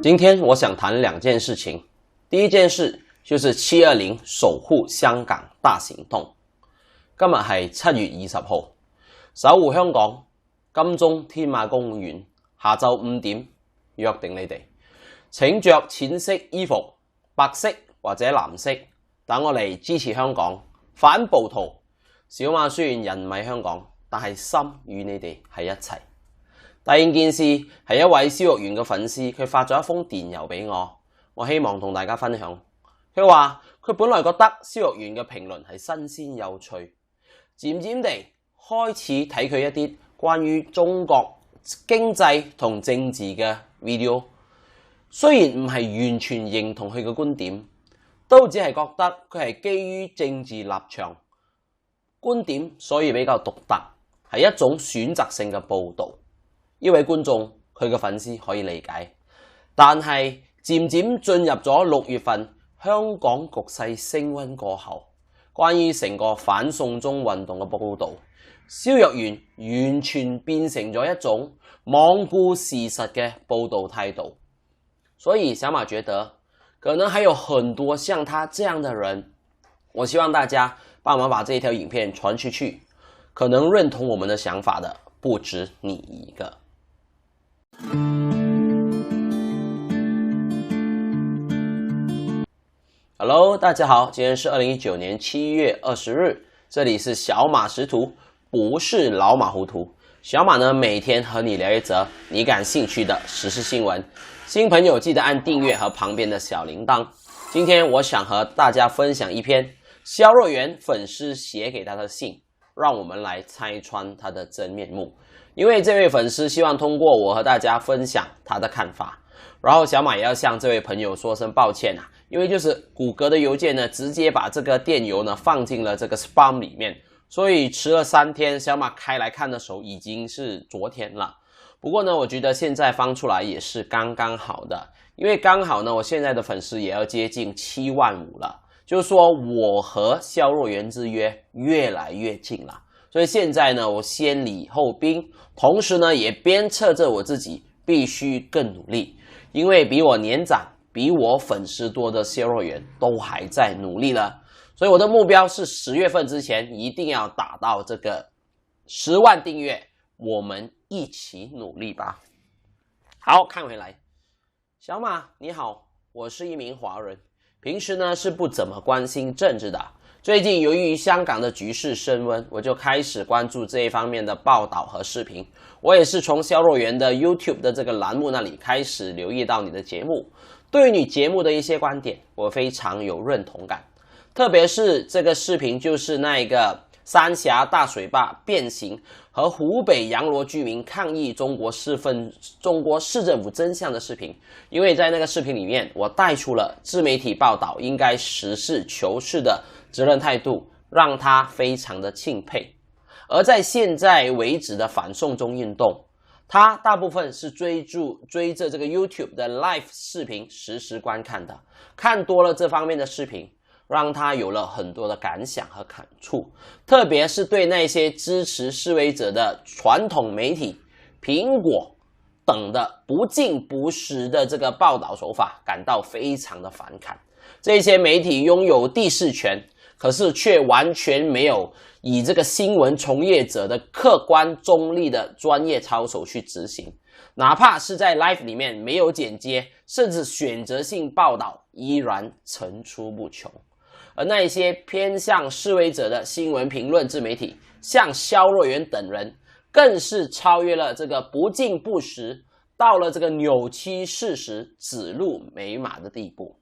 今天我想谈2件事情。第一件事就是720守護香港大行動。今日係7月20號，守護香港，金鐘天馬公園，下晝5點約定你哋，請着淺色衣服，白色或者藍色，等我嚟支持香港，反暴徒。小馬雖然人唔喺香港，但係心與你哋喺一齊。第二件事係一位蕭若元嘅粉絲，佢發咗一封電郵俾我希望同大家分享。佢話佢本來覺得蕭若元嘅評論係新鮮有趣，漸漸地開始睇佢一啲關於中國經濟同政治嘅 video， 雖然唔係完全認同佢嘅觀點，都只係覺得佢係基於政治立場觀點，所以比較獨特，係一種選擇性嘅報導。呢位觀眾佢嘅粉絲可以理解，但係漸漸進入咗6月份，香港局勢升溫過後，關於成個反送中運動嘅報導，蕭若元完全變成咗一種罔顧事實嘅報導態度。所以小馬覺得可能還有很多像他這樣的人，我希望大家幫忙把這條影片傳出去，可能認同我們的想法的不止你一個。Hello， 大家好，今天是2019年7月20日，這裡是小馬識途，不是老馬糊塗。小馬呢，每天和你聊一則你感興趣的時事新聞。新朋友記得按訂閱和旁邊的小鈴鐺。今天我想和大家分享一篇蕭若元粉絲寫給他的信，讓我們來拆穿他的真面目。因為這位粉絲希望通過我和大家分享他的看法，然後小馬也要向這位朋友說聲抱歉啊，因為就是谷歌的郵件呢，直接把這個電郵呢放進了這個 spam 裡面，所以遲了3天，小馬開來看的時候已經是昨天了。不過呢，我覺得現在放出來也是剛剛好的，因為剛好呢，我現在的粉絲也要接近7萬5了，就是說我和蕭若元之約越來越近了。所以現在呢，我先禮後兵，同時呢也鞭策着我自己必須更努力，因為比我年長比我粉絲多的蕭若元都還在努力了，所以我的目標是10月份之前一定要達到這個10萬訂閱，我們一起努力吧。好，看回來，小馬你好，我是一名華人，平時呢是不怎麼關心政治的，最近由於香港的局勢升溫，我就開始關注這一方面的報道和視頻。我也是從蕭若元的 YouTube 的這個欄目那裡開始留意到你的節目，對於你節目的一些觀點我非常有認同感，特別是這個視頻就是那個三峽大水壩變形和湖北陽羅居民抗議中國市政府真相的視頻，因為在那個視頻裡面我帶出了自媒體報道應該實事求是的責任態度，讓他非常的欽佩。而在現在為止的反送中運動，他大部分是追着這個 YouTube 的 Live 視頻實時觀看的，看多了這方面的視頻，讓他有了很多的感想和感觸，特別是對那些支持示威者的傳統媒體蘋果等的不盡不實的這個報道手法感到非常的反感。這些媒體擁有第四權，可是卻完全沒有以這個新聞從業者的客觀中立的專業操守去執行，哪怕是在 live 裡面沒有剪接，甚至選擇性報道依然層出不窮。而那些偏向示威者的新聞評論自媒體，像蕭若元等人，更是超越了這個不盡不實，到了這個扭曲事實、指鹿為馬的地步。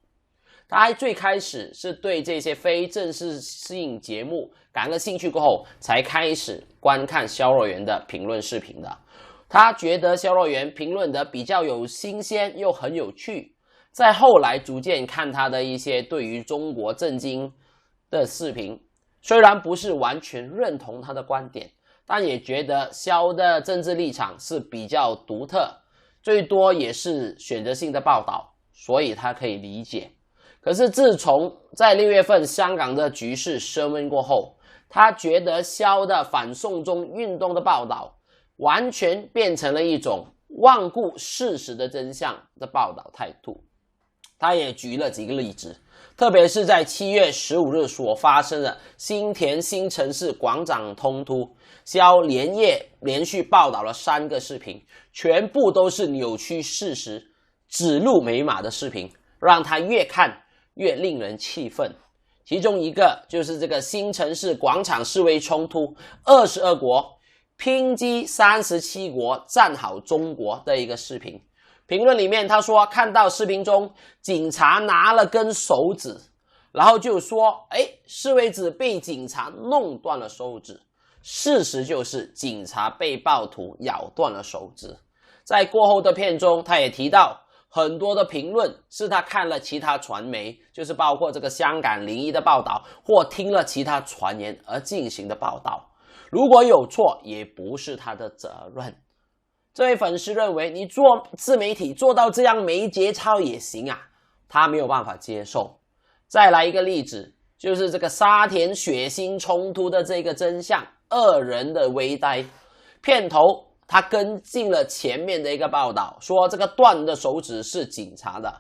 他最開始是對這些非正式性節目感了興趣過後，才開始觀看蕭若元的評論視頻的。他覺得蕭若元評論的比較有新鮮又很有趣，再後來逐漸看他的一些對於中國政經的視頻，雖然不是完全認同他的觀點，但也覺得蕭的政治立場是比較獨特，最多也是選擇性的報道，所以他可以理解。可是自從在6月份香港的局勢升溫過後，他覺得蕭的反送中運動的報道完全變成了一種罔顾事实的真相的报道态度。他也举了几个例子，特别是在7月15日所发生的新田新城市广场冲突，肖连夜连续报道了3个视频，全部都是扭曲事实、指鹿为马的视频，让他越看越令人气愤。其中一个就是这个新城市广场示威冲突，22国拼击37国站好中国的一个视频。评论里面他说，看到视频中警察拿了根手指，然后就说示威者被警察弄断了手指。事实就是警察被暴徒咬断了手指。在过后的片中，他也提到很多的评论是他看了其他传媒，就是包括这个香港01的报道，或听了其他传言而进行的报道，如果有错也不是他的责任。这位粉丝认为，你做自媒体做到这样没节操也行啊，他没有办法接受。再来一个例子，就是这个沙田血腥冲突的这个真相，2人的微呆。片头他跟进了前面的一个报道，说这个断的手指是警察的，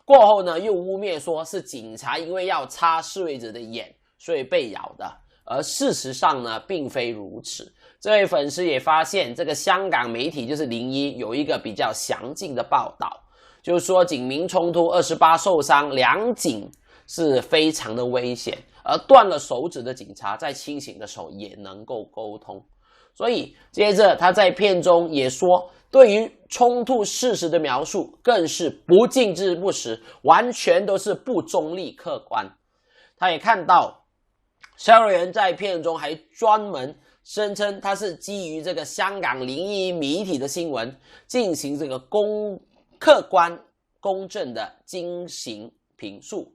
过后呢又污蔑说是警察因为要擦示威者的眼，所以被咬的。而事实上呢并非如此。这位粉丝也发现，这个香港媒体就是01有一个比较详尽的报道，就是说警民冲突28受伤，2警是非常的危险，而断了手指的警察在清醒的时候也能够沟通。所以接着他在片中也说，对于冲突事实的描述更是不尽致不实，完全都是不中立客观。他也看到肖若元在片中还专门声称他是基于这个香港01媒体的新闻进行这个客观公正的进行评述。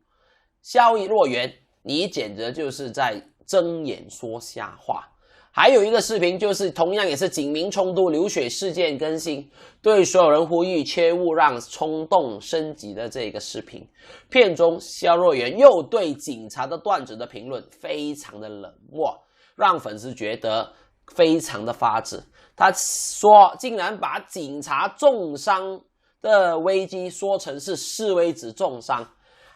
肖若元，你简直就是在睁眼说瞎话。还有一个视频，就是同样也是警民冲突流血事件更新，对所有人呼吁切勿让冲动升级的这个视频。片中肖若元又对警察的断指的评论非常的冷漠，让粉丝觉得非常的发指。他说竟然把警察重伤的危机说成是示威者重伤，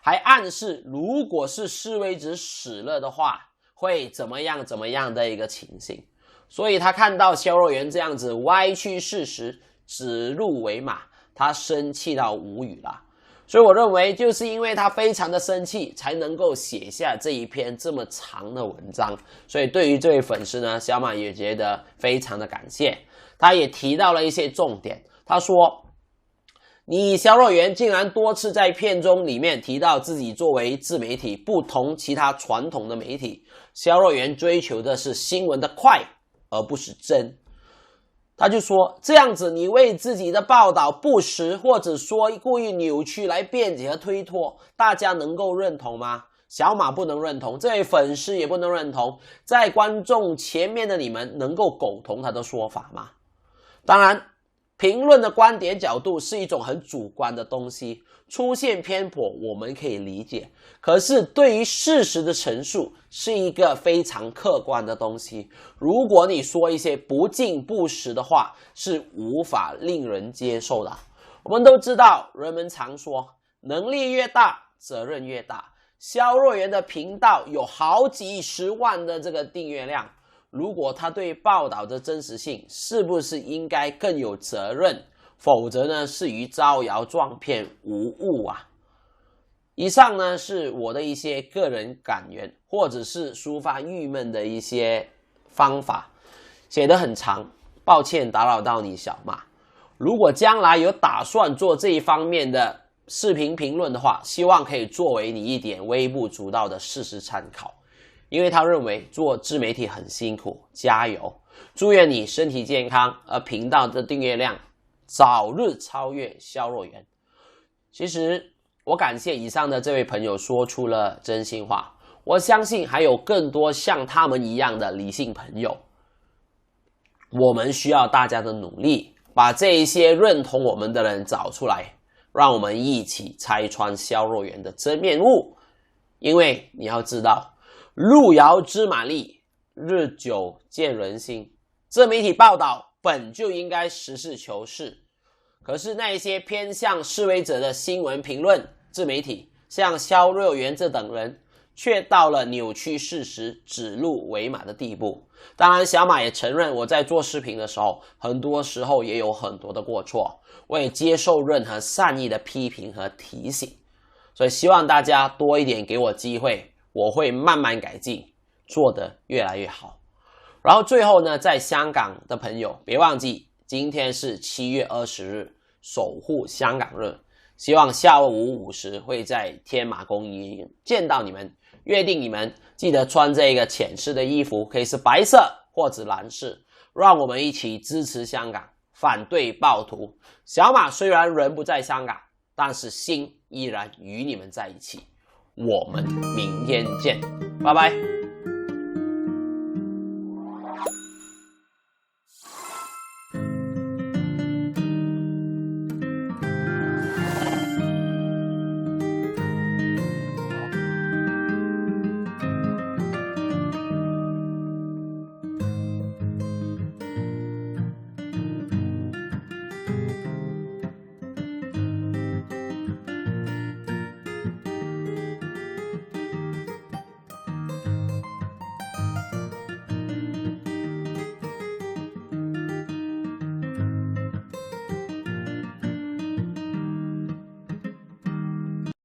还暗示如果是示威者死了的话会怎么样的一个情形。所以他看到肖若元这样子歪曲事实、指鹿为马，他生气到无语了。所以我认为就是因为他非常的生气，才能够写下这一篇这么长的文章。所以对于这位粉丝呢，小马也觉得非常的感谢。他也提到了一些重点，他说你肖若元竟然多次在片中里面提到自己作为自媒体不同其他传统的媒体，肖若元追求的是新闻的快而不是真。他就说这样子你为自己的报道不实或者说故意扭曲来辩解和推脱，大家能够认同吗？小马不能认同，这位粉丝也不能认同，在观众前面的你们能够苟同他的说法吗？当然评论的观点角度是一种很主观的东西，出现偏颇我们可以理解，可是对于事实的陈述是一个非常客观的东西，如果你说一些不尽不实的话是无法令人接受的。我们都知道人们常说能力越大责任越大，肖若元的频道有好几十万的这个订阅量，如果他对报道的真实性是不是应该更有责任，否则呢是于招摇撞骗无误啊。以上呢是我的一些个人感言，或者是抒发郁闷的一些方法，写得很长，抱歉打扰到你小马。如果将来有打算做这一方面的视频评论的话，希望可以作为你一点微不足道的事实参考。因为他认为做自媒体很辛苦，加油，祝愿你身体健康，而频道的订阅量早日超越肖若元。其实我感谢以上的这位朋友说出了真心话，我相信还有更多像他们一样的理性朋友，我们需要大家的努力，把这一些认同我们的人找出来，让我们一起拆穿肖若元的真面目。因为你要知道，路遥知马力，日久见人心。自媒体报道本就应该实事求是，可是那一些偏向示威者的新闻评论自媒体，像肖若元这等人，却到了扭曲事实、指鹿为马的地步。当然，小马也承认，我在做视频的时候，很多时候也有很多的过错，我也接受任何善意的批评和提醒。所以希望大家多一点给我机会，我会慢慢改进，做得越来越好。然后最后呢，在香港的朋友，别忘记今天是7月20日，守护香港日。希望下午5时会在天马公园见到你们，约定你们记得穿这个浅色的衣服，可以是白色或者蓝色，让我们一起支持香港，反对暴徒。小马虽然人不在香港，但是心依然与你们在一起。我们明天见，拜拜。